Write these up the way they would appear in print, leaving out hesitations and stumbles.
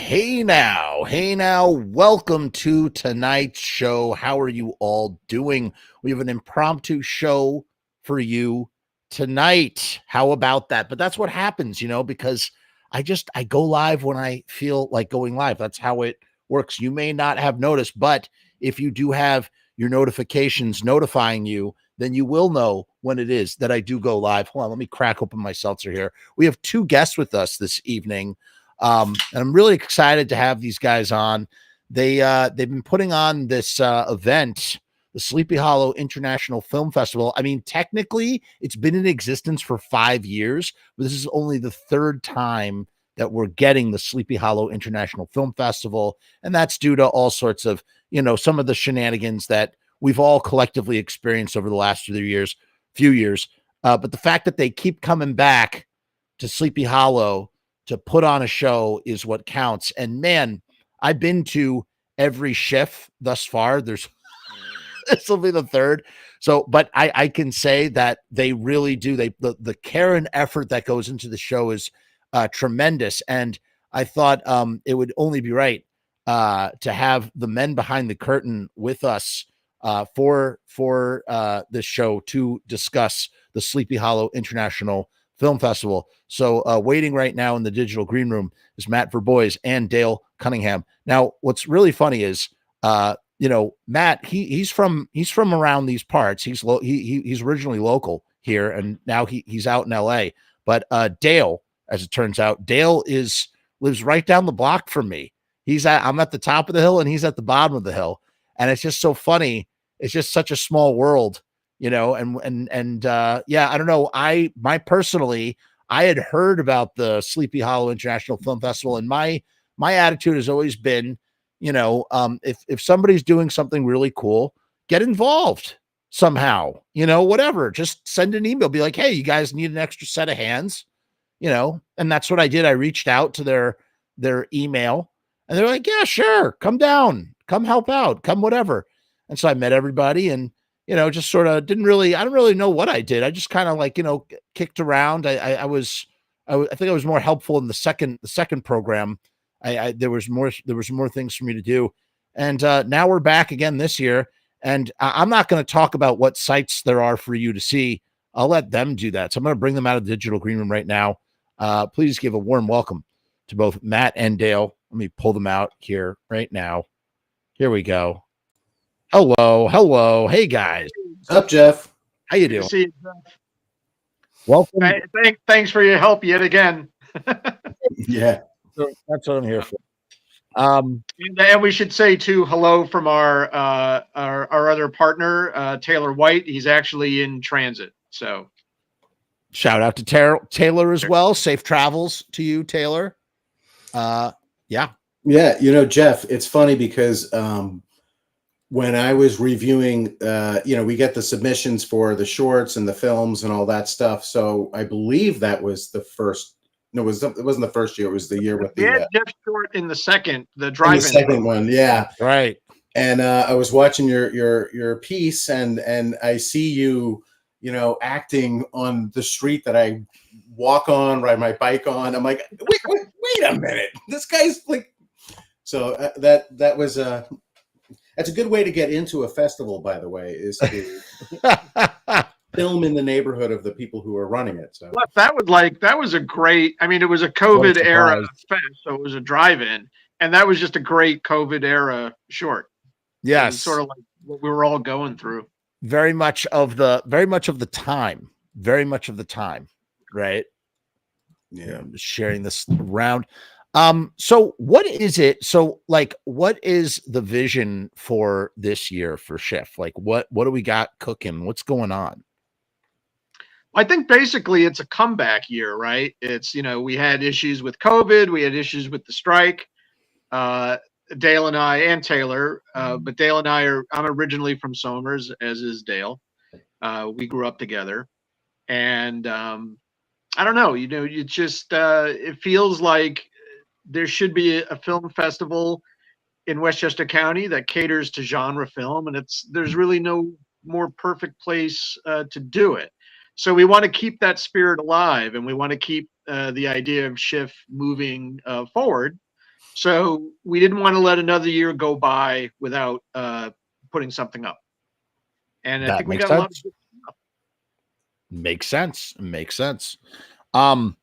Hey now, welcome to tonight's show. How are you all doing? We have an impromptu show for you tonight. How about that? But that's what happens, because I go live when I feel like going live. That's how it works. You may not have noticed, but if you do have your notifications notifying you, then you will know when it is that I do go live. Hold on, let me crack open my seltzer here. We have two guests with us this evening. And I'm really excited to have these guys on. They've been putting on this event, the Sleepy Hollow International Film Festival. I mean, technically, it's been in existence for 5 years, but this is only the third time that we're getting the Sleepy Hollow International Film Festival, and that's due to all sorts of, some of the shenanigans that we've all collectively experienced over the last few years. But the fact that they keep coming back to Sleepy Hollow to put on a show is what counts. And man, I've been to every SHIFF thus far. This will be the third. So, but I can say that they really do. The care and effort that goes into the show is tremendous. And I thought it would only be right to have the men behind the curtain with us for this show to discuss the Sleepy Hollow International Film Festival. So waiting right now in the digital green room is Matt Verbois and Dale Cunningham. Now, what's really funny is, Matt, he's from around these parts. He's originally local here, and now he's out in LA. But Dale, as it turns out, lives right down the block from me. I'm at the top of the hill and he's at the bottom of the hill. And it's just so funny. It's just such a small world. I don't know. I had heard about the Sleepy Hollow International Film Festival, and my attitude has always been, if somebody's doing something really cool, get involved somehow, whatever, just send an email, be like, hey, you guys need an extra set of hands, and that's what I did. I reached out to their email and they're like, yeah, sure. Come down, come help out, come whatever. And so I met everybody and, just sort of I don't really know what I did. I just kind of kicked around. I think I was more helpful in the second program. There was more things for me to do. And now we're back again this year. And I'm not going to talk about what sites there are for you to see. I'll let them do that. So I'm going to bring them out of the digital green room right now. Please give a warm welcome to both Matt and Dale. Let me pull them out here right now. Here we go. Hello. Hey guys. What's up, Jeff? How you doing? See you, Jeff. Welcome. Thanks for your help yet again. Yeah, that's what I'm here for. And we should say too, hello from our other partner, Taylor White. He's actually in transit. So shout out to Taylor as well. Safe travels to you, Taylor. Yeah. Jeff, it's funny because when I was reviewing, we get the submissions for the shorts and the films and all that stuff. So I believe that was the first. No, it wasn't the first year. It was the year with the Jeff Short in the drive-in. The second one, yeah, right. And I was watching your piece, and I see you, acting on the street that I walk on, ride my bike on. I'm like, wait a minute, this guy's like. So that was that's a good way to get into a festival, by the way, is to film in the neighborhood of the people who are running it. So that was a great. I mean, it was a COVID era fest, so it was a drive-in, and that was just a great COVID era short. Yes, sort of like what we were all going through. Very much of the time, right? Yeah, I'm just sharing this around. So what is it? So what is the vision for this year for SHIFF? Like what do we got cooking? What's going on? I think basically it's a comeback year, right? It's, we had issues with COVID. We had issues with the strike. Dale and I and Taylor, but Dale and I'm originally from Somers, as is Dale. We grew up together, and I don't know, you just, it feels like there should be a film festival in Westchester County that caters to genre film, and there's really no more perfect place to do it. So we want to keep that spirit alive, and we want to keep the idea of SHIFF moving forward. So we didn't want to let another year go by without putting something up. And I That think we makes got a lot of sense. good. Makes sense. Makes sense. Um,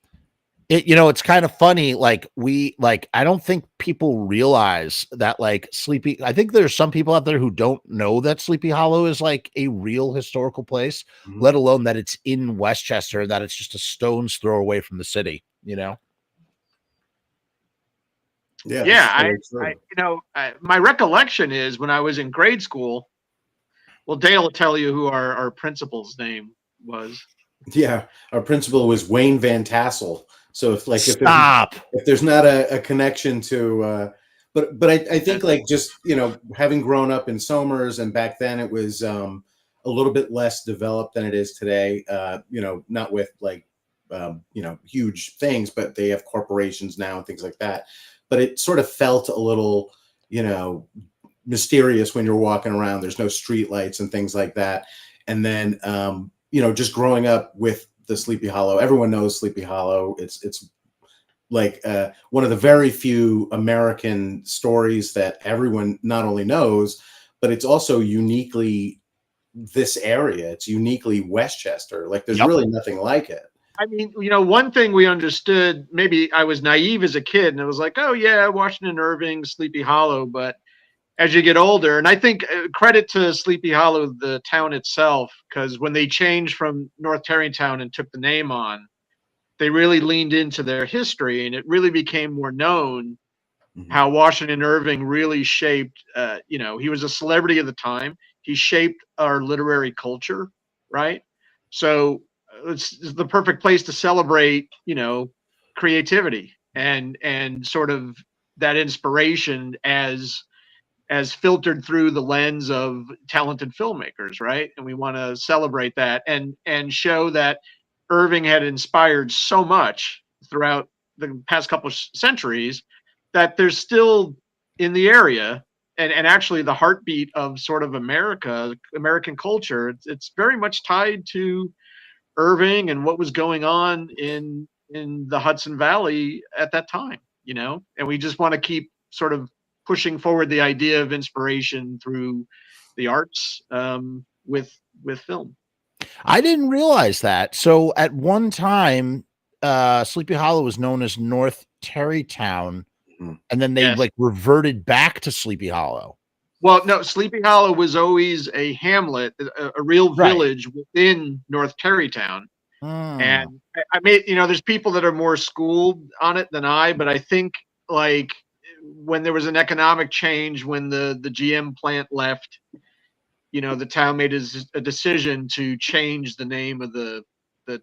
it's kind of funny. I don't think people realize that I think there's some people out there who don't know that Sleepy Hollow is like a real historical place, Mhm. let alone that it's in Westchester, that it's just a stone's throw away from the city, Yeah, Yeah, that's very true. my recollection is when I was in grade school. Well, Dale will tell you who our principal's name was. Yeah, our principal was Wayne Van Tassel. So Stop. if there's not a connection to, but I think like just having grown up in Somers, and back then it was a little bit less developed than it is today. Not with huge things, but they have corporations now and things like that. But it sort of felt a little mysterious when you're walking around. There's no street lights and things like that. And then just growing up with the Sleepy Hollow, everyone knows Sleepy Hollow. It's like one of the very few American stories that everyone not only knows, but it's also uniquely this area. It's uniquely Westchester. Like there's Yep. really nothing like it. I mean, one thing we understood, maybe I was naive as a kid and it was like, oh yeah, Washington Irving, Sleepy Hollow. But as you get older, and I think credit to Sleepy Hollow, the town itself, because when they changed from North Tarrytown and took the name on, they really leaned into their history and it really became more known Mhm. how Washington Irving really shaped, he was a celebrity of the time. He shaped our literary culture, right? So it's the perfect place to celebrate, creativity and sort of that inspiration as filtered through the lens of talented filmmakers, right? And we want to celebrate that and show that Irving had inspired so much throughout the past couple of centuries that there's still in the area and actually the heartbeat of sort of American culture. It's very much tied to Irving and what was going on in the Hudson Valley at that time, and we just want to keep sort of pushing forward the idea of inspiration through the arts with film. I didn't realize that. So at one time, Sleepy Hollow was known as North Tarrytown, Mhm. and then they Yes. reverted back to Sleepy Hollow. Well, no, Sleepy Hollow was always a hamlet, a real Right. village within North Tarrytown. Hmm. And I mean, there's people that are more schooled on it than I, but I think like when there was an economic change, when the GM plant left, the town made a decision to change the name of the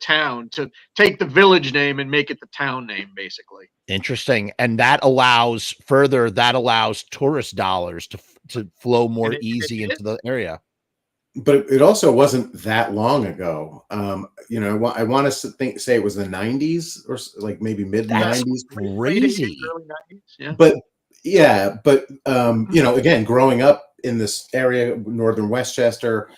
town to take the village name and make it the town name, basically. Interesting. And that allows tourist dollars to flow more And it easy did. into the area. But it also wasn't that long ago. I want to say it was the 90s or like maybe mid That's 90s. Late 80s, crazy. early 90s. Yeah. But yeah, but again, growing up in this area, northern Westchester,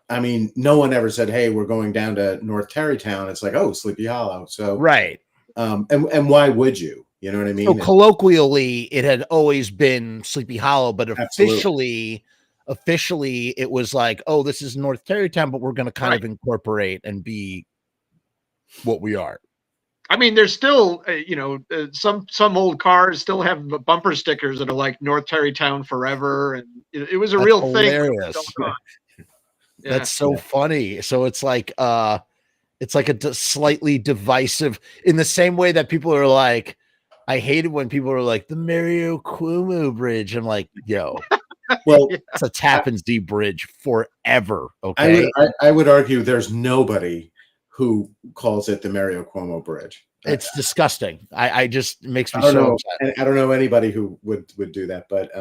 I mean, no one ever said, "Hey, we're going down to North Tarrytown." It's like, "Oh, Sleepy Hollow." So, Right. and why would you? You know what I So mean? colloquially, it had always been Sleepy Hollow, but Absolutely. officially, it was like, oh, this is North Tarrytown, but we're going to kind Right. of incorporate and be what we are. I mean, there's still, some old cars still have bumper stickers that are like North Tarrytown forever, and it was a That's real thing when it was hilarious. going on. Yeah. That's so funny. So it's like a slightly divisive, in the same way that people are like, I hate it when people are like the Mario Cuomo Bridge. I'm like, yo, Well, it's a Tappan Zee Bridge forever. I would Okay. I would argue there's nobody who calls it the Mario Cuomo Bridge. It's disgusting. I just, it makes I me don't so know. upset. I don't know anybody who would do that, but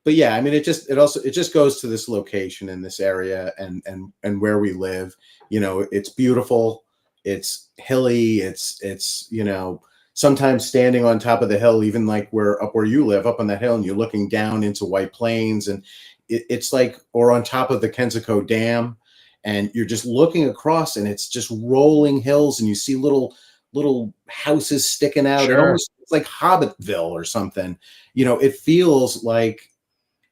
yeah, I mean, it just goes to this location in this area and where we live. It's beautiful. It's hilly. It's sometimes standing on top of the hill, even like where you live, up on that hill, and you're looking down into White Plains, and it's like, or on top of the Kensico Dam, and you're just looking across, and it's just rolling hills, and you see little houses sticking out. It Sure. almost it's like Hobbitville or something. You know, it feels like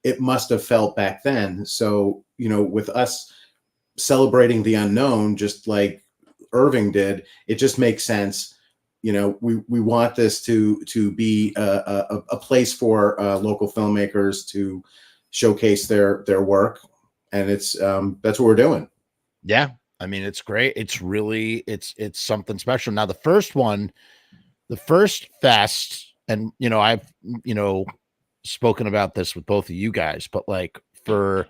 it must have felt back then. So, you know, with us celebrating the unknown, just like Irving did, it just makes sense. You know, we want this to be a place for local filmmakers to showcase their work, and it's that's what we're doing. Yeah, I mean, it's great. It's really it's something special. Now, the first fest, and you know, I've spoken about this with both of you guys, but like for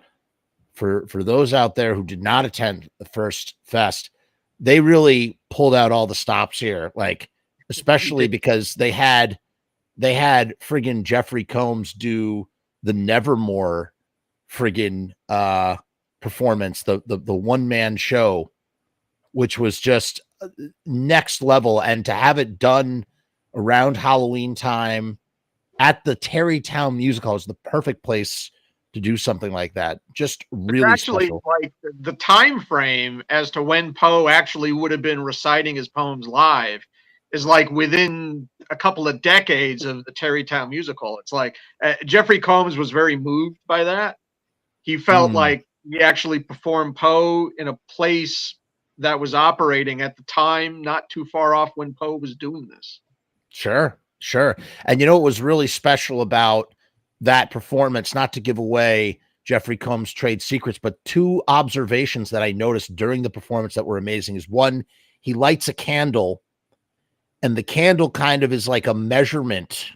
those out there who did not attend the first fest, they really pulled out all the stops here, like especially because they had friggin' Jeffrey Combs do the Nevermore friggin' performance, the one-man show, which was just next level. And to have it done around Halloween time at the Tarrytown Music Hall is the perfect place to do something like that. Just really actually special. like the time frame as to when Poe actually would have been reciting his poems live is like within a couple of decades of the Tarrytown musical. It's like Jeffrey Combs was very moved by that. He felt like he actually performed Poe in a place that was operating at the time, not too far off when Poe was doing this. Sure. And you know what was really special about that performance, not to give away Jeffrey Combs' trade secrets, but two observations that I noticed during the performance that were amazing is one, he lights a candle, and the candle kind of is like a measurement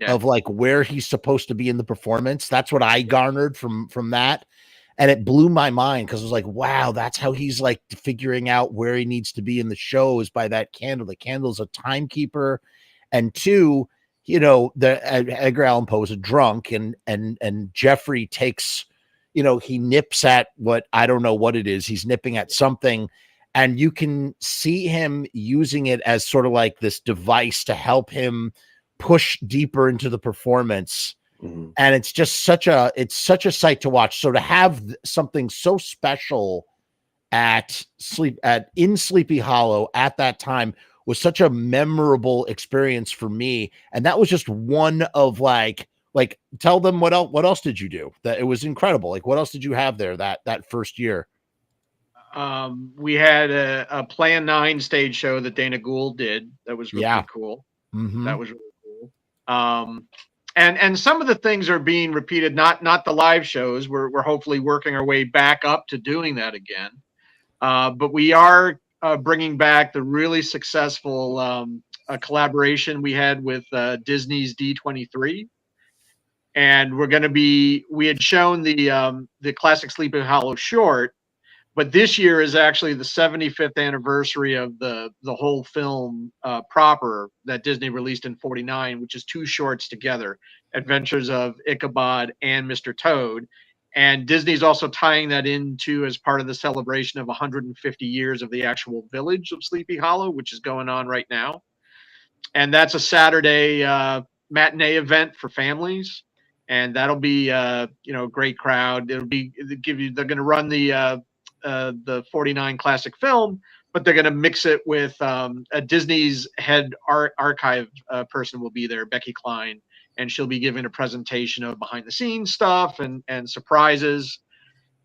of like where he's supposed to be in the performance. That's what I garnered from that. And it blew my mind because it was like, wow, that's how he's like figuring out where he needs to be in the show is by that candle. The candle's a timekeeper. And two, you know, the Edgar Allan Poe is a drunk, and Jeffrey takes, you know, he nips at what, I don't know what it is. He's nipping at something, and you can see him using it as sort of like this device to help him push deeper into the performance. Mm-hmm. And it's just such a sight to watch. So to have something so special in Sleepy Hollow at that time was such a memorable experience for me. And that was just one of like tell them what else did you do? That it was incredible. Like what else did you have there that first year? We had a Plan 9 stage show that Dana Gould did. That was really cool. Mm-hmm. That was really cool. And some of the things are being repeated, not the live shows. We're hopefully working our way back up to doing that again. But we are bringing back the really successful collaboration we had with Disney's D23. And we had shown the classic Sleepy Hollow short, but this year is actually the 75th anniversary of the whole film proper that Disney released in '49, which is two shorts together, Adventures of Ichabod and Mr. Toad. And Disney's also tying that into as part of the celebration of 150 years of the actual village of Sleepy Hollow, which is going on right now. And that's a Saturday matinee event for families. And that'll be a great crowd. They're going to run the '49 classic film, but they're going to mix it with a Disney's head archive person will be there, Becky Klein, and she'll be giving a presentation of behind the scenes stuff and surprises.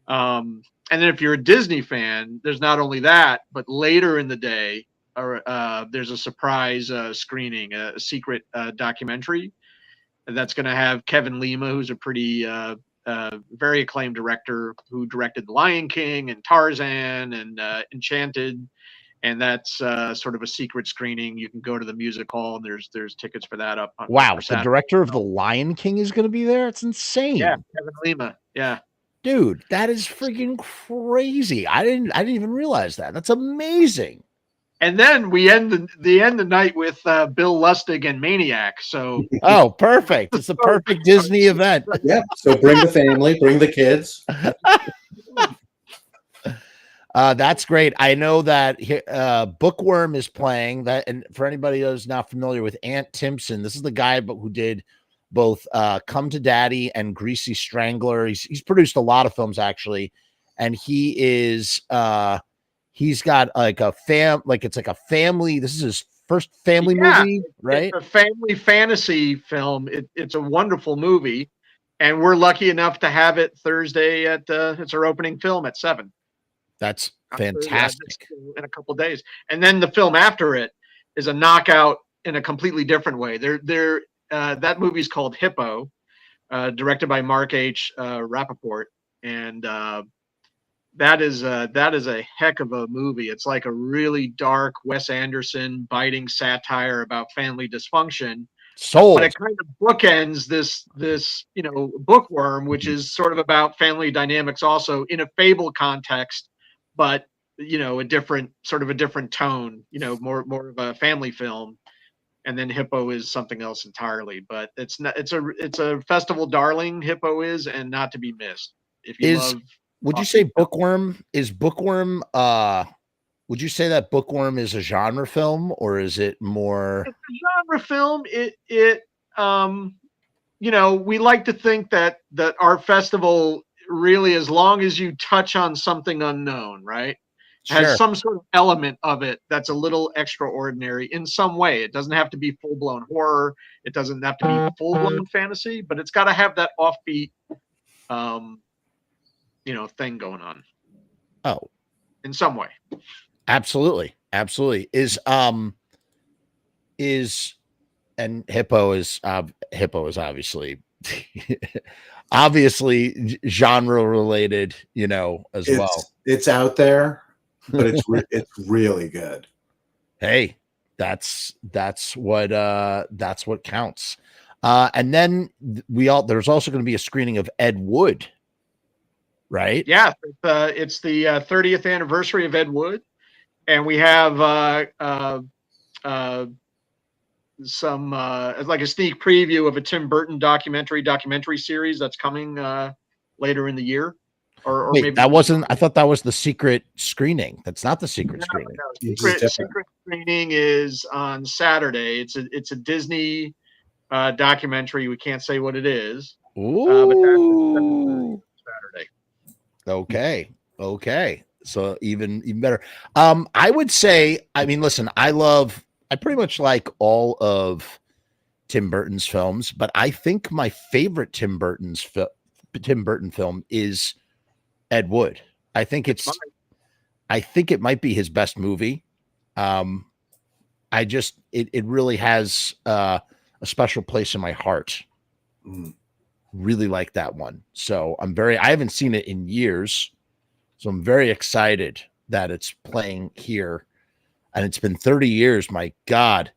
And then if you're a Disney fan, there's not only that, but later in the day, there's a surprise screening, a secret documentary that's going to have Kevin Lima, who's a pretty very acclaimed director who directed The Lion King and Tarzan and Enchanted. And that's sort of a secret screening. You can go to the music hall, and there's tickets for that up. Wow, the director of The Lion King is going to be there. It's insane. Yeah, Kevin Lima. Yeah, dude, that is freaking crazy. I didn't even realize that. That's amazing. And then we end the night with Bill Lustig and Maniac. So perfect. It's a perfect Disney event. Yeah. So bring the family, bring the kids. That's great. I know that Bookworm is playing that, and for anybody who's not familiar with Ant Timpson, this is the guy who did both Come to Daddy and Greasy Strangler. He's produced a lot of films actually, and he is he's got like it's like a family. This is his first family movie, right? It's a family fantasy film. It's a wonderful movie, and we're lucky enough to have it Thursday at it's our opening film at 7. That's Just fantastic. in a couple of days, and then the film after it is a knockout in a completely different way. That movie's called Hippo, directed by Mark H. Rappaport, and that is a heck of a movie. It's like a really dark Wes Anderson biting satire about family dysfunction, Sold. but it kind of bookends this bookworm, which is sort of about family dynamics also in a fable context, but a different tone, more of a family film. And then Hippo is something else entirely, but it's a festival darling. Hippo is, and not to be missed. If you love, would you say Bookworm is Bookworm? Would you say that Bookworm is a genre film, or is it more? It's a genre film. We like to think that our festival really, as long as you touch on something unknown, right? Has some sort of element of it that's a little extraordinary in some way. It doesn't have to be full-blown horror. It doesn't have to be full-blown fantasy, but it's got to have that offbeat, thing going on. Oh, in some way. Absolutely. And Hippo is obviously obviously genre related, as well. It's out there. But it's really good. Hey, that's what counts. And then there's also going to be a screening of Ed Wood, right? Yeah, it's the 30th anniversary of Ed Wood, and we have some like a sneak preview of a Tim Burton documentary series that's coming later in the year. Or Wait, maybe that wasn't. I thought that was the secret screening. That's not the secret screening. Secret screening is on Saturday. It's a Disney documentary. We can't say what it is. Ooh. But that's Saturday. Okay. So even better. I would say. I mean, listen. I pretty much like all of Tim Burton's films, but I think my favorite Tim Burton film is Ed Wood. I think it might be his best movie. It really has a special place in my heart. Really like that one. So I haven't seen it in years. So I'm very excited that it's playing here. And it's been 30 years. My God,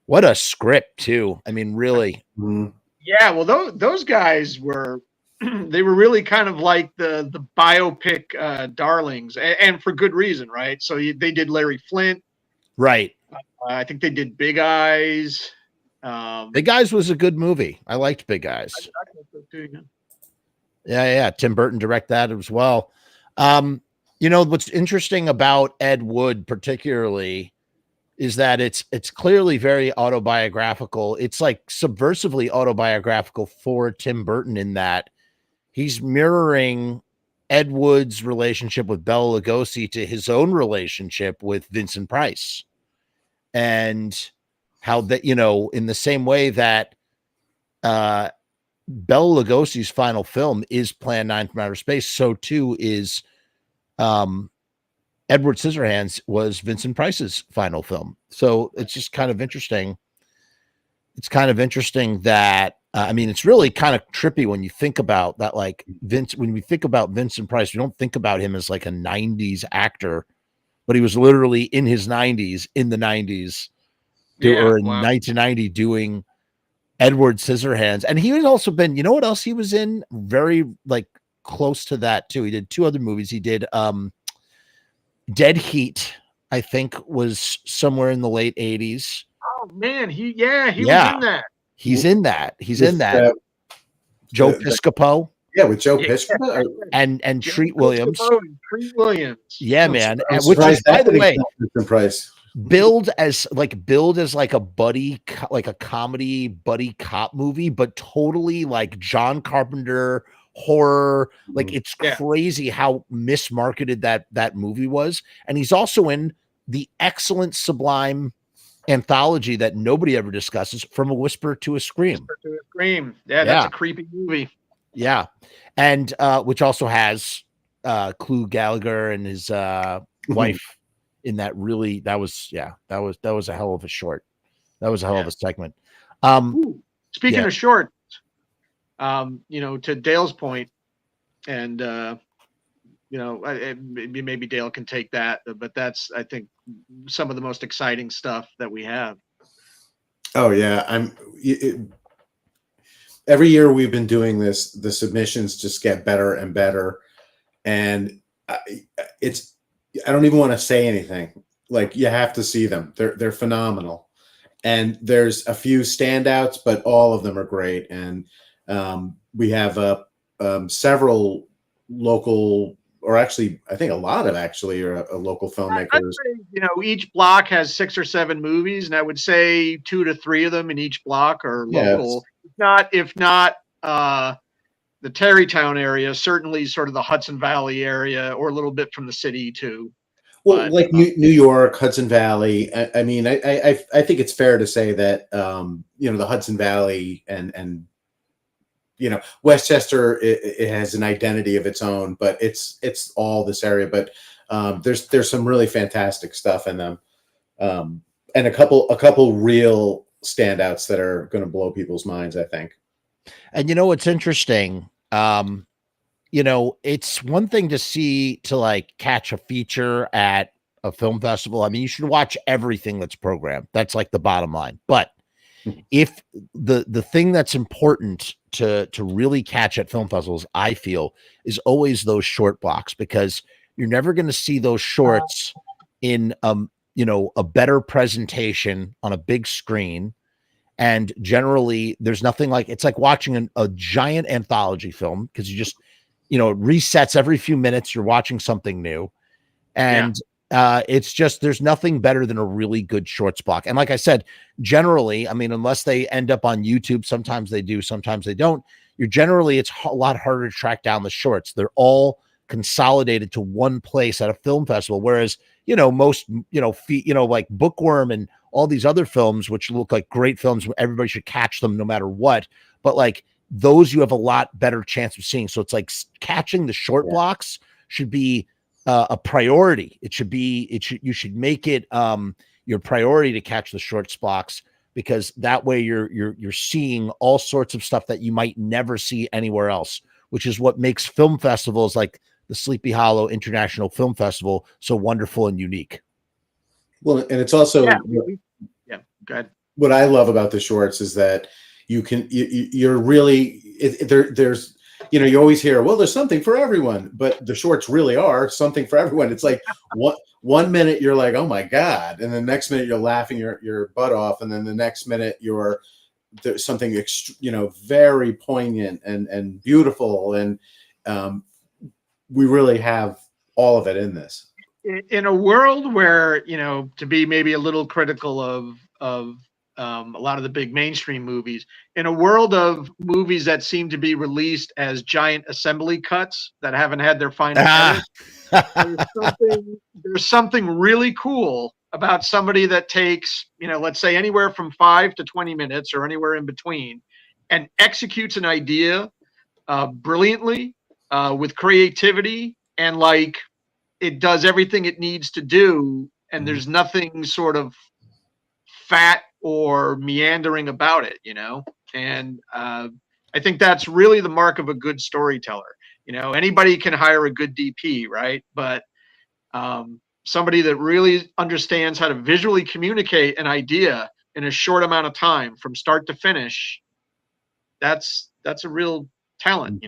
what a script too. I mean, really. Yeah. Well, those guys were, they were really kind of like the biopic darlings, and for good reason, right? So they did Larry Flint, right? I think they did Big Eyes. Big Eyes was a good movie. I liked Big Eyes. Yeah. Tim Burton directed that as well. What's interesting about Ed Wood particularly is that it's clearly very autobiographical. It's like subversively autobiographical for Tim Burton in that he's mirroring Ed Wood's relationship with Bela Lugosi to his own relationship with Vincent Price. And how that, in the same way that Bela Lugosi's final film is Plan 9 from Outer Space, so too is Edward Scissorhands was Vincent Price's final film. So it's just kind of interesting. It's kind of interesting that it's really kind of trippy when you think about that. Like when we think about Vincent Price, we don't think about him as like a 90s actor, but he was literally in his 90s, in the 90s, or in 1990 doing Edward Scissorhands. And he had also been, what else he was in? Very like close to that too. He did 2 other movies. He did Dead Heat, I think, was somewhere in the late 80s. Oh man, he was in that. He's in that. Joe Piscopo. Yeah, with Joe Piscopo and Treat Williams. Treat Williams. Yeah, man. Which is, by the way, Price. Billed as like a buddy, like a comedy buddy cop movie, but totally like John Carpenter horror. Like it's crazy how mismarketed that movie was. And he's also in the excellent Sublime anthology that nobody ever discusses, From a Whisper to a Scream. To a Scream. Yeah, that's a creepy movie. Yeah. And which also has Clu Gallagher and his wife in that. Really, that was a hell of a short. That was a hell of a segment. Speaking of short, to Dale's point, and maybe Dale can take that, but that's, I think, some of the most exciting stuff that we have. Oh yeah, every year we've been doing this, the submissions just get better and better, and I don't even want to say anything. Like, you have to see them. They're phenomenal, and there's a few standouts, but all of them are great. And we have several local, or actually, I think a lot of are local filmmakers. I'd say, each block has 6 or 7 movies, and I would say 2 to 3 of them in each block are local. If not the Tarrytown area, certainly sort of the Hudson Valley area, or a little bit from the city too. Well, like New York, Hudson Valley. I mean, I think it's fair to say that the Hudson Valley and Westchester, it has an identity of its own, but it's all this area. But there's some really fantastic stuff in them, and a couple real standouts that are going to blow people's minds, I think. And it's interesting. It's one thing to like catch a feature at a film festival. I mean, you should watch everything that's programmed. That's like the bottom line. But if the thing that's important to really catch at film festivals, I feel, is always those short blocks, because you're never going to see those shorts in a better presentation on a big screen. And generally, there's nothing like, it's like watching a giant anthology film, because you just, it resets every few minutes. You're watching something new. And it's just, there's nothing better than a really good shorts block. And like I said, generally, I mean, unless they end up on YouTube, sometimes they do, sometimes they don't. It's a lot harder to track down the shorts. They're all consolidated to one place at a film festival. Whereas, most, like Bookworm and all these other films, which look like great films, everybody should catch them no matter what. But like those, you have a lot better chance of seeing. So it's like catching the short blocks should be a priority. You should make it your priority to catch the shorts blocks, because that way you're seeing all sorts of stuff that you might never see anywhere else, which is what makes film festivals like the Sleepy Hollow International Film Festival so wonderful and unique. Well, and it's also go ahead. What I love about the shorts is that you're really there's you always hear, well, there's something for everyone, but the shorts really are something for everyone. It's like one minute you're like, oh my God, and the next minute you're laughing your butt off, and then the next minute there's something very poignant and beautiful, and we really have all of it in this. In a world where, to be maybe a little critical of a lot of the big mainstream movies, in a world of movies that seem to be released as giant assembly cuts that haven't had their final edit, there's something really cool about somebody that takes, let's say anywhere from 5 to 20 minutes or anywhere in between, and executes an idea brilliantly, with creativity, and like it does everything it needs to do, and there's nothing sort of fat or meandering about it, and I think that's really the mark of a good storyteller. Anybody can hire a good DP, right? But somebody that really understands how to visually communicate an idea in a short amount of time from start to finish, that's a real talent.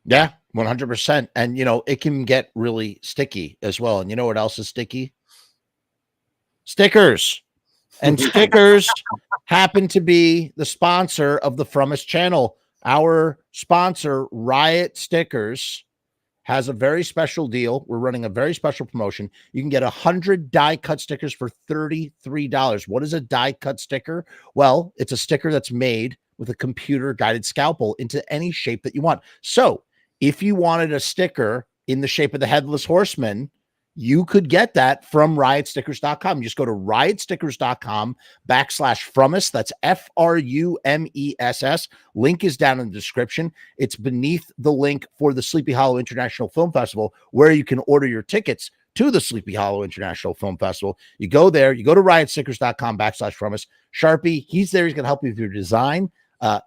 Yeah, 100%. And it can get really sticky as well. And you know what else is sticky? Stickers. And stickers happen to be the sponsor of the Frumess channel. Our sponsor, Riot Stickers, has a very special deal. We're running a very special promotion. You can get 100 die cut stickers for $33. What is a die cut sticker? Well, it's a sticker that's made with a computer guided scalpel into any shape that you want. So if you wanted a sticker in the shape of the Headless Horseman, you could get that from riotstickers.com. You just go to riotstickers.com/Frumess. That's FRUMESS. Link is down in the description. It's beneath the link for the Sleepy Hollow International Film Festival, where you can order your tickets to the Sleepy Hollow International Film Festival. You go there, you go to riotstickers.com/Frumess. Sharpie, he's there. He's going to help you with your design.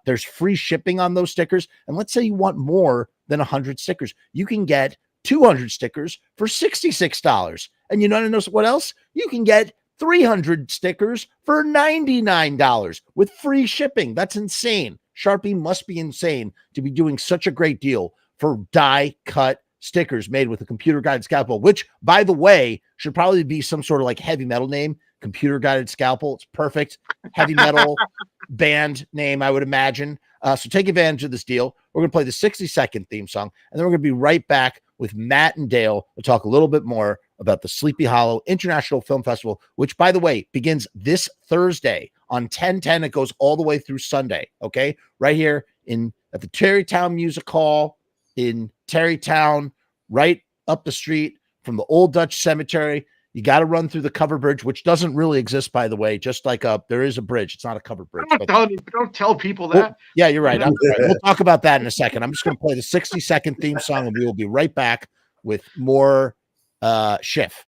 There's free shipping on those stickers. And let's say you want more than 100 stickers. You can get 200 stickers for $66. And you know what else? You can get 300 stickers for $99 with free shipping. That's insane. Sharpie must be insane to be doing such a great deal for die cut stickers made with a computer guided scalpel, which, by the way, should probably be some sort of like heavy metal name. Computer guided scalpel. It's perfect. Heavy metal band name, I would imagine. So take advantage of this deal. We're going to play the 60-second theme song, and then we're going to be right back with Matt and Dale to talk a little bit more about the Sleepy Hollow International Film Festival, which, by the way, begins this Thursday on 10/10. It goes all the way through Sunday. Okay, right here at the Tarrytown Music Hall in Tarrytown, right up the street from the Old Dutch Cemetery. You got to run through the covered bridge, which doesn't really exist, by the way. Just like there is a bridge. It's not a covered bridge. Don't tell people that. Yeah, you're right. We'll talk about that in a second. I'm just going to play the 60-second theme song, and we will be right back with more SHIFF.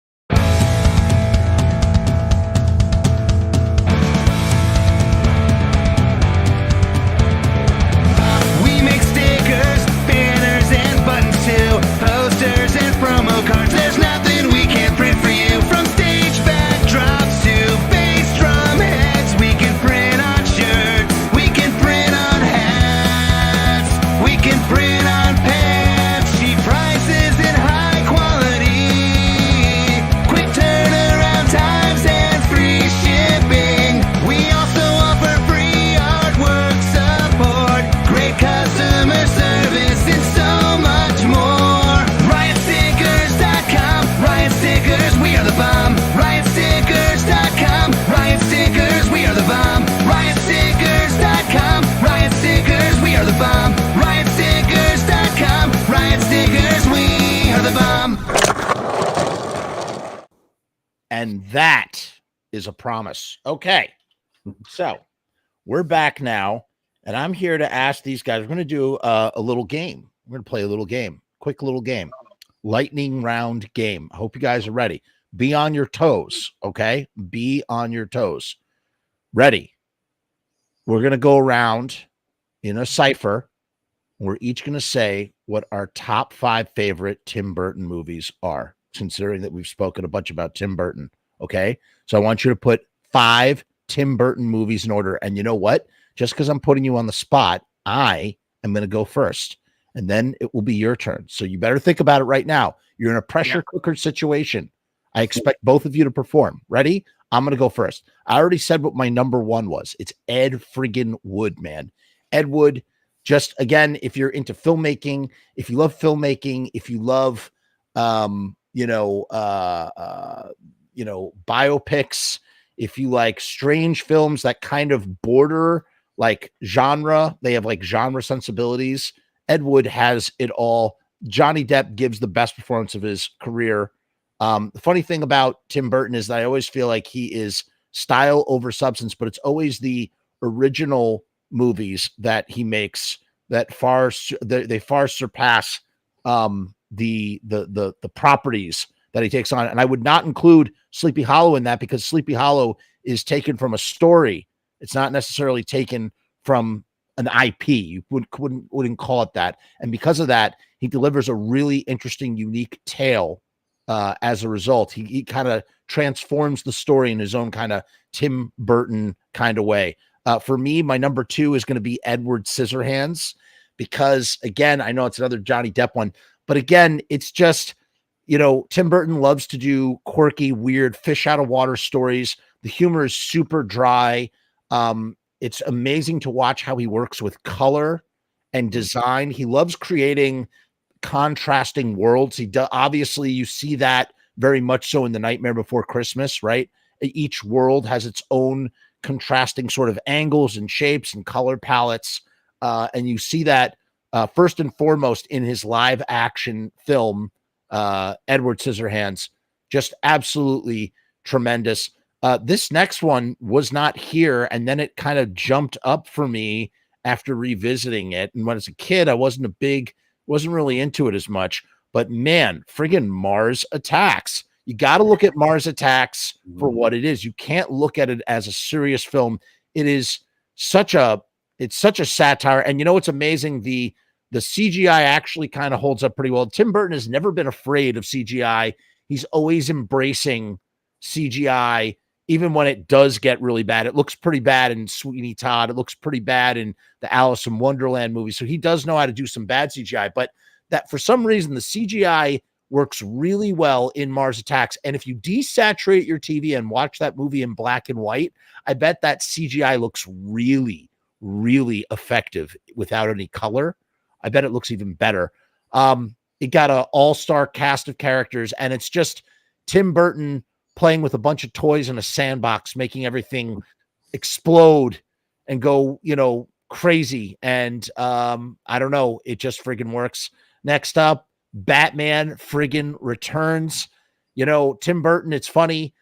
We make stickers, banners, and buttons too, posters and promo cards. There's nothing we can't print for you. From stage backdrops to bass drum heads, we can print on shirts, we can print on hats, we can print on pants. Cheap prices and high quality, quick turnaround times and free shipping. We also offer free artwork support, great customer service, and so much more. Riotstickers.com, Riot Stickers, we are the bomb. Riotstickers.com, Riot Stickers, we are the bomb. Riotstickers.com, Riot Stickers, we are the bomb. Riotstickers.com, Riot Stickers, we are the bomb. And that is a promise. Okay. So we're back now, and I'm here to ask these guys. We're going to do a little game. We're going to play a little game, quick little game, lightning round game. I hope you guys are ready. Be on your toes. Okay. Be on your toes. Ready. We're going to go around in a cipher. We're each going to say what our top 5 favorite Tim Burton movies are, considering that we've spoken a bunch about Tim Burton. Okay. So I want you to put 5 Tim Burton movies in order. And you know what? Just because I'm putting you on the spot, I am going to go first, and then it will be your turn. So you better think about it right now. You're in a pressure cooker situation. I expect both of you to perform. Ready? I'm going to go first. I already said what my number 1 was. It's Ed friggin' Wood, man. Ed Wood, just again, if you're into filmmaking, if you love filmmaking, if you love, biopics, if you like strange films that kind of border like genre, they have like genre sensibilities. Ed Wood has it all. Johnny Depp gives the best performance of his career. The funny thing about Tim Burton is that I always feel like he is style over substance, but it's always the original movies that he makes that far surpass the properties that he takes on. And I would not include Sleepy Hollow in that, because Sleepy Hollow is taken from a story. It's not necessarily taken from an IP. You wouldn't call it that. And because of that, he delivers a really interesting, unique tale. As a result, he kind of transforms the story in his own kind of Tim Burton kind of way. For me, my number 2 is going to be Edward Scissorhands, because again, I know it's another Johnny Depp one, but again, it's just, Tim Burton loves to do quirky, weird fish out of water stories. The humor is super dry. It's amazing to watch how he works with color and design. He loves creating contrasting worlds. Obviously, you see that very much so in The Nightmare Before Christmas, right? Each world has its own contrasting sort of angles and shapes and color palettes. And you see that first and foremost in his live action film, Edward Scissorhands. just absolutely tremendous. This next one was not here, and then it kind of jumped up for me after revisiting it. And when I was a kid, I wasn't really into it as much. But man, friggin' Mars Attacks. You got to look at Mars Attacks for what it is. You can't look at it as a serious film. It's such a satire. And you know what's amazing? The CGI actually kind of holds up pretty well. Tim Burton has never been afraid of CGI. He's always embracing CGI, even when it does get really bad. It looks pretty bad in Sweeney Todd. It looks pretty bad in the Alice in Wonderland movie. So he does know how to do some bad CGI, but that for some reason, the CGI works really well in Mars Attacks. And if you desaturate your TV and watch that movie in black and white, I bet that CGI looks really, really effective without any color. I bet it looks even better. It got an all-star cast of characters, and it's just Tim Burton playing with a bunch of toys in a sandbox, making everything explode and go, crazy. And I don't know, it just friggin' works. Next up, Batman friggin' Returns. Tim Burton, it's funny.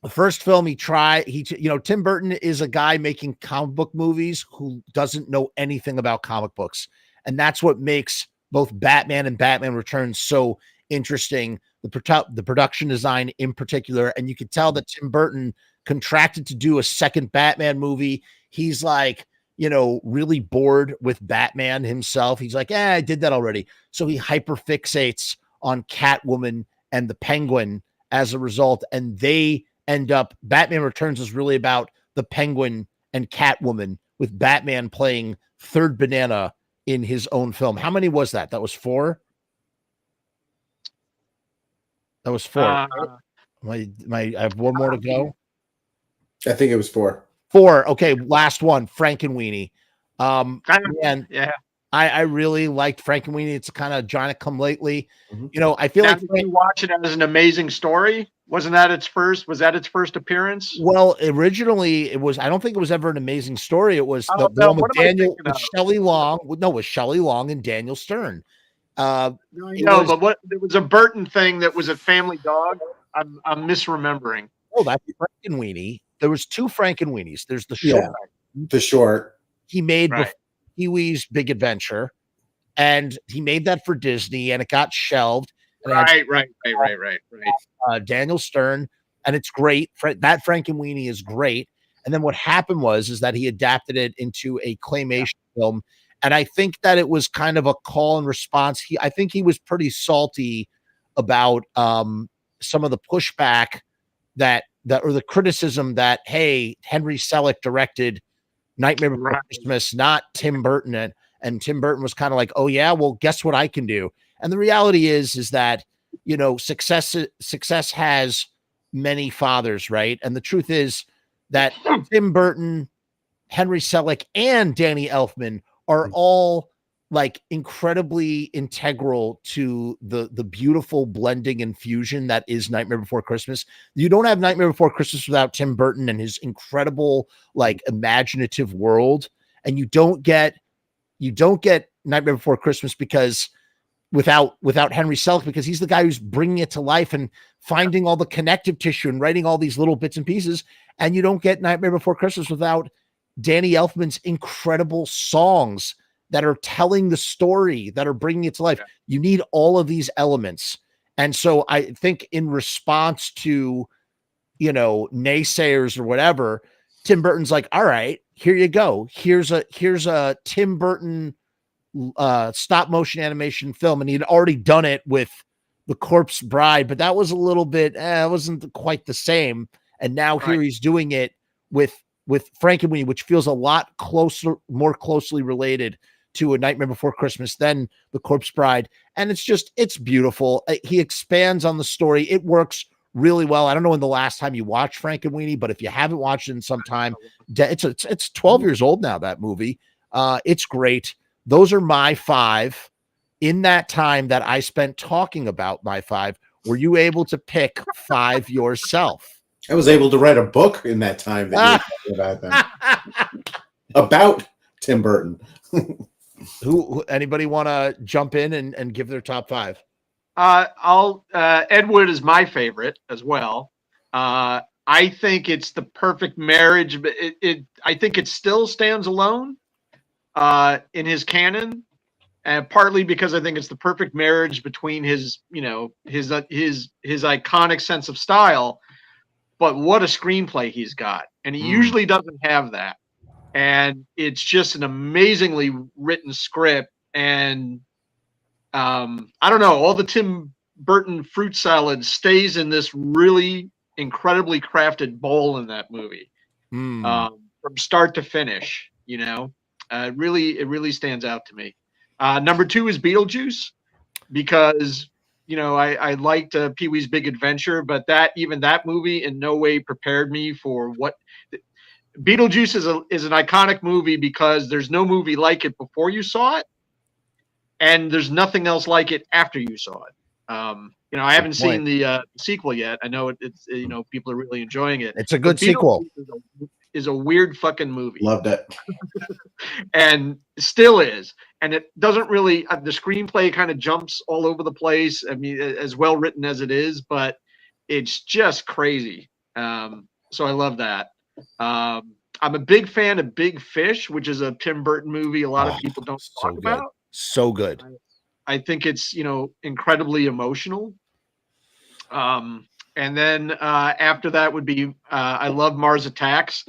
The first film Tim Burton is a guy making comic book movies who doesn't know anything about comic books. And that's what makes both Batman and Batman Returns so interesting. The production design in particular. And you could tell that Tim Burton contracted to do a second Batman movie. He's like, really bored with Batman himself. He's like, I did that already. So he hyperfixates on Catwoman and the Penguin as a result. And they end up, Batman Returns is really about the Penguin and Catwoman, with Batman playing third banana in his own film. How many was that? That was 4? That was 4. I have one more to go. I think it was 4. 4. Okay, last one, Frankenweenie. Man, yeah, I really liked Frankenweenie. It's kind of Johnny come lately. Mm-hmm. I feel like you watch it as an amazing story. Was that its first appearance? Well, originally it was. I don't think it was ever an amazing story. It was the one with Daniel, with Shelley Long. No, with Shelley Long and Daniel Stern. But there was a Burton thing that was a family dog. I'm misremembering. Oh, that's Frankenweenie. There was 2 Frankenweenies. There's the short. Yeah, the short. He made Pee-wee's Big Adventure, and he made that for Disney, and it got shelved. Right. Daniel Stern, and it's great. That Frankenweenie is great. And then what happened is that he adapted it into a claymation film, and I think that it was kind of a call and response. I think he was pretty salty about some of the pushback that or the criticism that, hey, Henry Selick directed Nightmare Before Christmas, not Tim Burton. And Tim Burton was kind of like, oh yeah, well, guess what I can do? And the reality is that, success has many fathers, right? And the truth is that Tim Burton, Henry Selick, and Danny Elfman are all like incredibly integral to the beautiful blending and fusion that is Nightmare Before Christmas. You don't have Nightmare Before Christmas without Tim Burton and his incredible, like, imaginative world. And you don't get Nightmare Before Christmas because without Henry Selick, because he's the guy who's bringing it to life and finding all the connective tissue and writing all these little bits and pieces. And you don't get Nightmare Before Christmas without Danny Elfman's incredible songs that are telling the story, that are bringing it to life. You need all of these elements. And so I think in response to, naysayers or whatever, Tim Burton's like, all right, here you go. Here's a Tim Burton stop motion animation film. And he'd already done it with The Corpse Bride, but that was a little bit, it wasn't quite the same. And now here he's doing it with Frankenweenie, which feels a lot more closely related to A Nightmare Before Christmas than The Corpse Bride. And it's beautiful. He expands on the story. It works really well. I don't know when the last time you watched Frankenweenie, but if you haven't watched it in some time, it's 12 years old now, that movie. It's great. Those are my 5. In that time that I spent talking about my 5, were you able to pick 5 yourself? I was able to write a book in that time that you were talking about them. About Tim Burton. Who anybody want to jump in and give their top 5? Ed Wood is my favorite as well. I think it's the perfect marriage, but I think it still stands alone in his canon, and partly because I think it's the perfect marriage between his, his iconic sense of style. But what a screenplay he's got, and he usually doesn't have that. And it's just an amazingly written script, and I don't know, all the Tim Burton fruit salad stays in this really incredibly crafted bowl in that movie, from start to finish. It really stands out to me. Number two is Beetlejuice, because I liked Pee-wee's Big Adventure, but that movie in no way prepared me for what Beetlejuice is an iconic movie, because there's no movie like it before you saw it, and there's nothing else like it after you saw it. I haven't seen the sequel yet. I know it's people are really enjoying it. It's a good sequel. Is a weird fucking movie. Loved it. And still is. And it doesn't really, the screenplay kind of jumps all over the place. I mean, as well written as it is, but it's just crazy. So I love that. I'm a big fan of Big Fish, which is a Tim Burton movie a lot of people don't talk about. So good. I think it's, incredibly emotional. And then after that would be, I love Mars Attacks.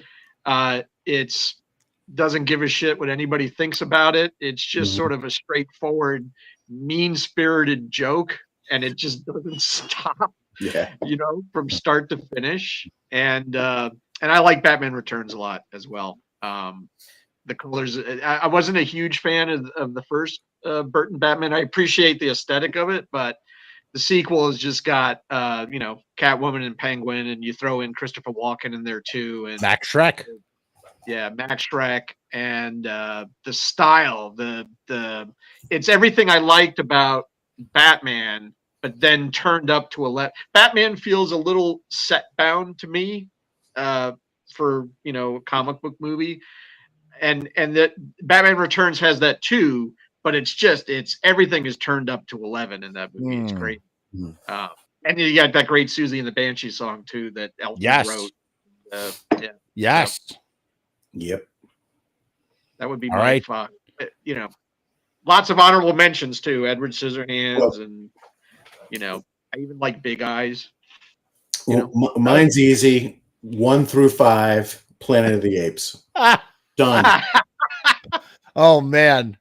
It's doesn't give a shit what anybody thinks about it. It's just sort of a straightforward, mean-spirited joke, and it just doesn't stop. Yeah. From start to finish. And I like Batman Returns a lot as well. The colors. I wasn't a huge fan of the first Burton Batman. I appreciate the aesthetic of it, but the sequel has just got Catwoman and Penguin, and you throw in Christopher Walken in there too, and Max Shrek. Yeah, Max Shrek, and the style, it's everything I liked about Batman, but then turned up to 11. Batman feels a little set bound to me for a comic book movie, and that Batman Returns has that too. But it's everything is turned up to 11 in that movie. It's great. And you got that great Susie and the Banshee song too that Elton wrote. Yes. So, yep. That would be my five. Lots of honorable mentions too. Edward Scissorhands, and I even like Big Eyes. Mine's easy. 1 through 5. Planet of the Apes. Done. Oh man.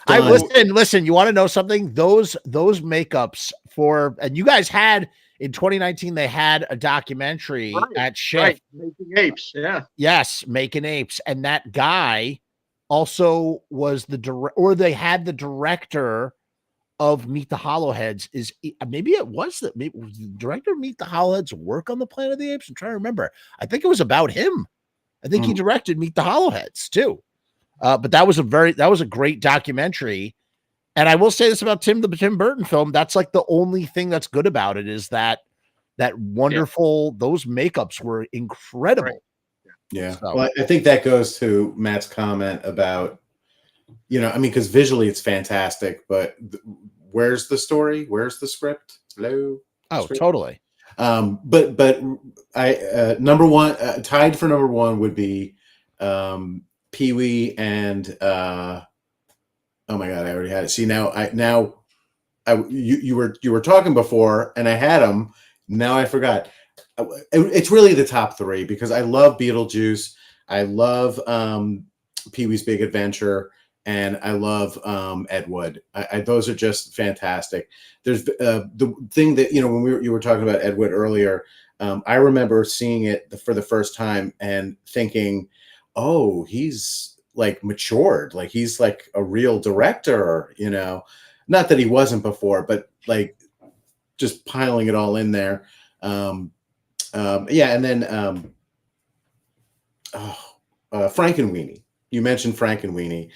Listen, you want to know something? Those makeups and you guys had in 2019, they had a documentary at SHIFF. Right. Making Apes. Yeah. Yes. Making Apes. And that guy also was they had the director of Meet the Hollowheads maybe the director of Meet the Hollowheads work on the Planet of the Apes? I'm trying to remember. I think it was about him. I think he directed Meet the Hollowheads too. But that was a great documentary. And I will say this about the Tim Burton film. That's like the only thing that's good about it is that wonderful, those makeups were incredible. Right. Yeah. So. Well, I think that goes to Matt's comment about, because visually it's fantastic, but where's the story? Where's the script? Hello? Oh, script? Totally. But I, number one, tied for number one would be, Pee-wee and oh my god, I already had it. See, you were talking before and I had them. Now I forgot. It's really the top 3 because I love Beetlejuice, I love Pee-wee's Big Adventure, and I love Ed Wood. Those are just fantastic. There's the thing that when you were talking about Ed Wood earlier. I remember seeing it for the first time and thinking, oh, he's like matured, like he's like a real director, not that he wasn't before, but like just piling it all in there. And then Frankenweenie. You mentioned Frankenweenie.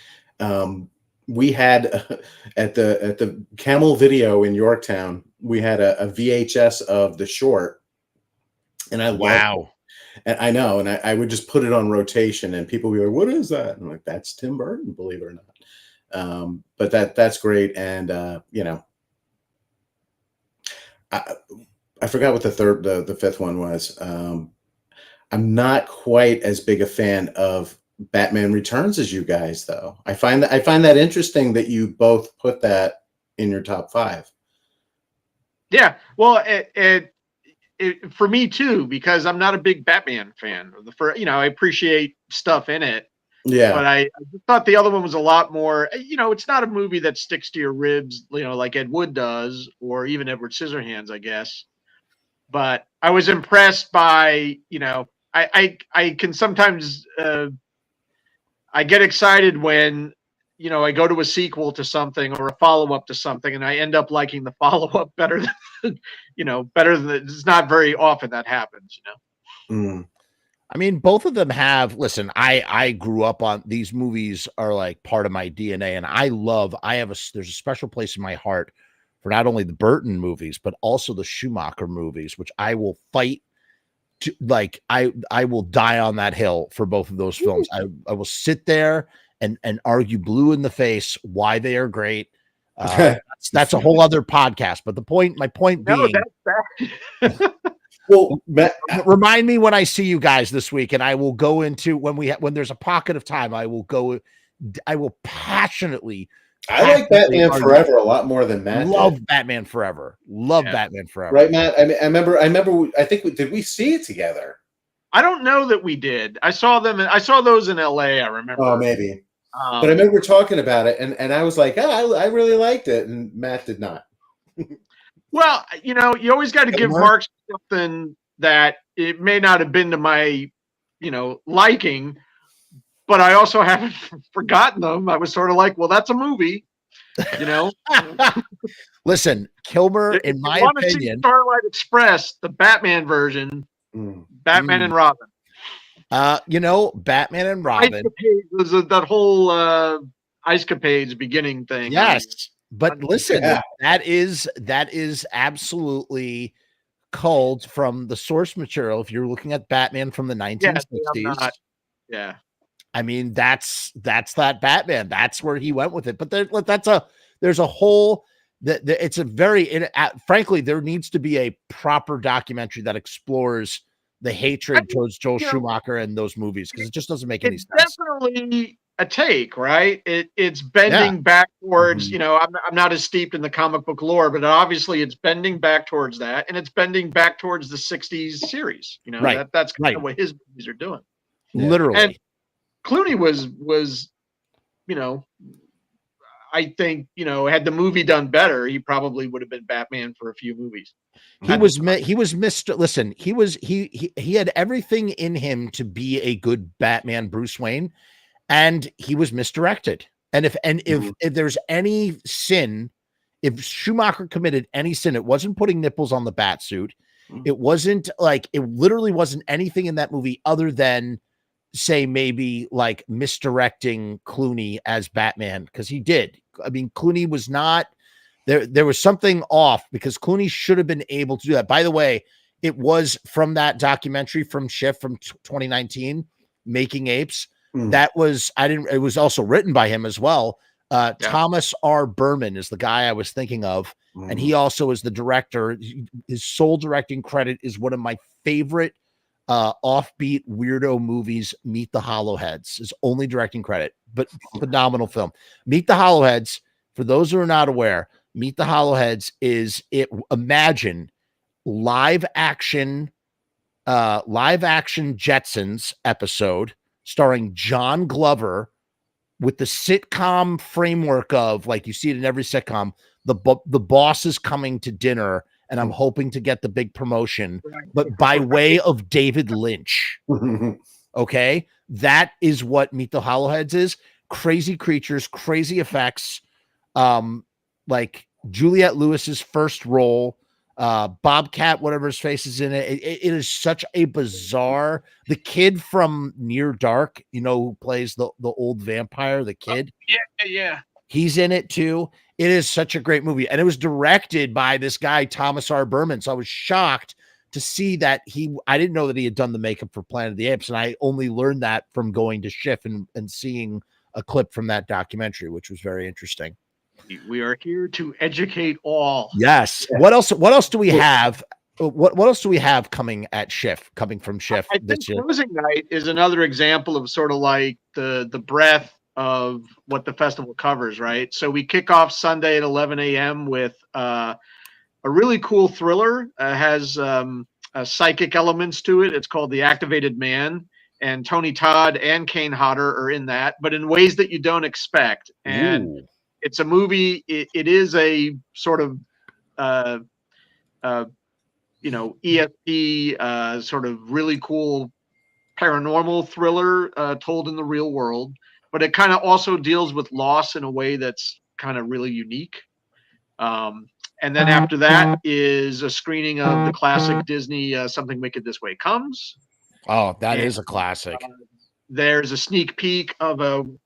We had at the Camel Video in Yorktown, we had a VHS of the short, and I loved it. And I know, and I would just put it on rotation, and people would be like, "What is that?" And I'm like, "That's Tim Burton, believe it or not." But that's great, and I forgot what the fifth one was. I'm not quite as big a fan of Batman Returns as you guys, though. I find that interesting that you both put that in your top 5. Yeah, well, it for me too, because I'm not a big Batman fan. I appreciate stuff in it, Yeah. but I just thought the other one was a lot more. It's not a movie that sticks to your ribs, like Ed Wood does, or even Edward Scissorhands, I guess. But I was impressed by, I can sometimes I get excited when I go to a sequel to something or a follow-up to something, and I end up liking the follow-up better than better than it's not very often that happens. Mm. I mean, both of them have. Listen, I grew up on these movies are like part of my DNA, and there's a special place in my heart for not only the Burton movies but also the Schumacher movies, which I will fight to, like I will die on that hill for both of those films. I will sit there and argue blue in the face why they are great. That's a whole other podcast. But my point being, well, remind me when I see you guys this week, and I will go into when there's a pocket of time. I will passionately. I like Batman Forever a lot more than Matt. Love Batman Forever. Batman Forever. Right, Matt? I mean, I remember. I think did we see it together? I don't know that we did. I saw those in LA. I remember. Oh, maybe. But I remember talking about it, and I was like, I really liked it, and Matt did not. Well, you always got to give Mark something that it may not have been to my, liking, but I also haven't forgotten them. I was sort of like, well, that's a movie, Listen, Kilmer, in my opinion, Starlight Express, the Batman version, Batman and Robin. Batman and Robin was that whole Ice Capades beginning thing. Yes, but listen, that is absolutely culled from the source material. If you're looking at Batman from the 1960s, yeah. I mean, that's that Batman. That's where he went with it. But there's a whole it's a very frankly, there needs to be a proper documentary that explores the hatred towards Joel Schumacher and those movies, because it just doesn't make any sense. It's definitely a take, right? It's bending back towards, I'm not as steeped in the comic book lore, but obviously it's bending back towards that, and it's bending back towards the 60s series. Right. That's kind of what his movies are doing. Literally. And Clooney was, I think, had the movie done better, he probably would have been Batman for a few movies. He was Mr. Listen, he had everything in him to be a good Batman, Bruce Wayne, and he was misdirected. And if there's any sin, if Schumacher committed any sin, it wasn't putting nipples on the bat suit. It wasn't it literally wasn't anything in that movie other than say maybe like misdirecting Clooney as Batman, because he did. I mean, Clooney was not there. There was something off, because Clooney should have been able to do that. By the way, it was from that documentary from SHIFF from 2019, Making Apes. That was, it was also written by him as well. Thomas R. Berman is the guy I was thinking of. And he also is the director. His sole directing credit is one of my favorite offbeat weirdo movies, Meet the Hollowheads. His only directing credit, but phenomenal film. Meet the Hollowheads, for those who are not aware, Meet the Hollowheads imagine live action Jetsons episode starring John Glover with the sitcom framework of, like you see it in every sitcom, the boss is coming to dinner and I'm hoping to get the big promotion, but by way of David Lynch. Okay. That is what Meet the Hollowheads is. Crazy creatures, crazy effects. Like Juliette Lewis's first role, Bobcat, whatever his face is in it. It is such a bizarre, the kid from Near Dark, who plays the old vampire, the kid. Yeah. He's in it too. It is such a great movie. And it was directed by this guy, Thomas R. Berman. So I was shocked to see that I didn't know that he had done the makeup for Planet of the Apes. And I only learned that from going to SHIFF and seeing a clip from that documentary, which was very interesting. We are here to educate all. Yes. Yeah. What else do we have? What else do we have coming at SHIFF, coming from SHIFF I think this year? closing night is another example of sort of like the breadth of what the festival covers, right? So we kick off Sunday at 11 a.m. with a really cool thriller. Has psychic elements to it. It's called The Activated Man, and Tony Todd and Kane Hodder are in that, but in ways that you don't expect. And Ooh. it's a movie. It is a sort of ESP sort of really cool paranormal thriller told in the real world, but it kind of also deals with loss in a way that's kind of really unique. And then after that is a screening of the classic Disney Something Wicked This Way Comes. Oh, that And, is a classic. There's a sneak peek of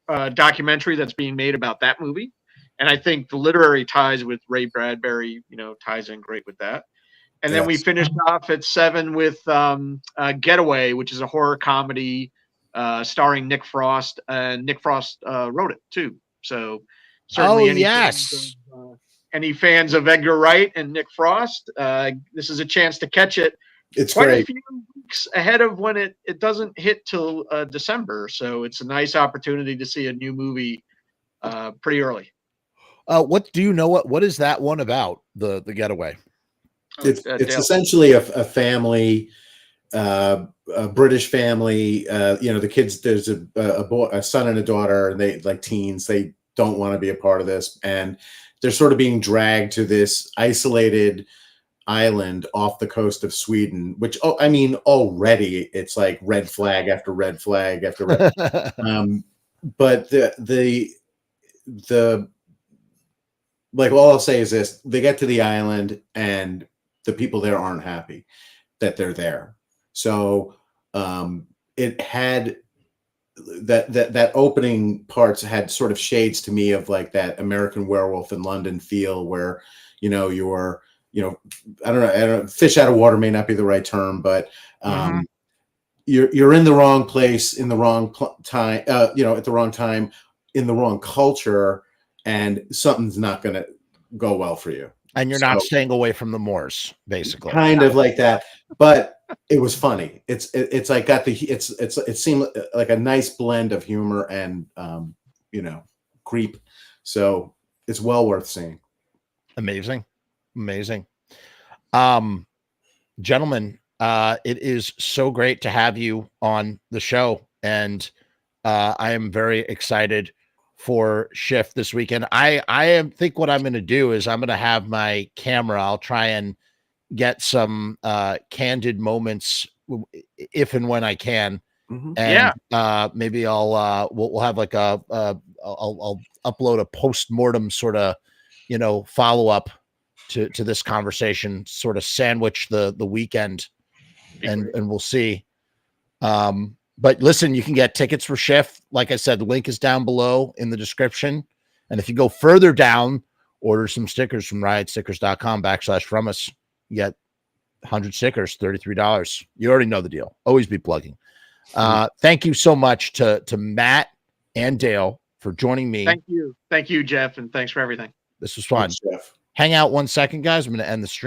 a documentary that's being made about that movie. And I think the literary ties with Ray Bradbury, ties in great with that. And then we Yes. finished off at 7 with Getaway, which is a horror comedy starring Nick Frost. Nick Frost wrote it too. So certainly any fans of Edgar Wright and Nick Frost, this is a chance to catch it. It's quite great. a few weeks ahead of when it doesn't hit till December. So it's a nice opportunity to see a new movie pretty early. What do you know? What is that one about? The Getaway. It's Dale. essentially a family, a British family. The kids. There's a boy, a son, and a daughter, and they like teens. They don't want to be a part of this, and they're sort of being dragged to this isolated island off the coast of Sweden. Which already it's like red flag after red flag after red. But the like all I'll say is this: they get to the island and the people there aren't happy that they're there. So it had that opening parts had sort of shades to me of like that American Werewolf in London feel, where you're I don't know, fish out of water may not be the right term, but you're in the wrong place in the wrong time, at the wrong time in the wrong culture, and something's not going to go well for you. And you're not staying away from the Moors, basically. Kind of like that, but it was funny. It's like it seemed like a nice blend of humor and creep. So it's well worth seeing. Amazing. Gentlemen, it is so great to have you on the show, and I am very excited for SHIFF this weekend. I think what I'm going to do is I'm going to have my camera. I'll try and get some candid moments if and when I can. And maybe I'll we'll have like I'll upload a post-mortem sort of follow up to this conversation, sort of sandwich the weekend, and we'll see. But listen, you can get tickets for SHIFF. Like I said, the link is down below in the description. And if you go further down, order some stickers from riotstickers.com/Frumess. You get 100 stickers, $33. You already know the deal. Always be plugging. Thank you so much to Matt and Dale for joining me. Thank you, Jeff, and thanks for everything. This was fun. Thanks, Jeff. Hang out 1 second, guys. I'm going to end the stream.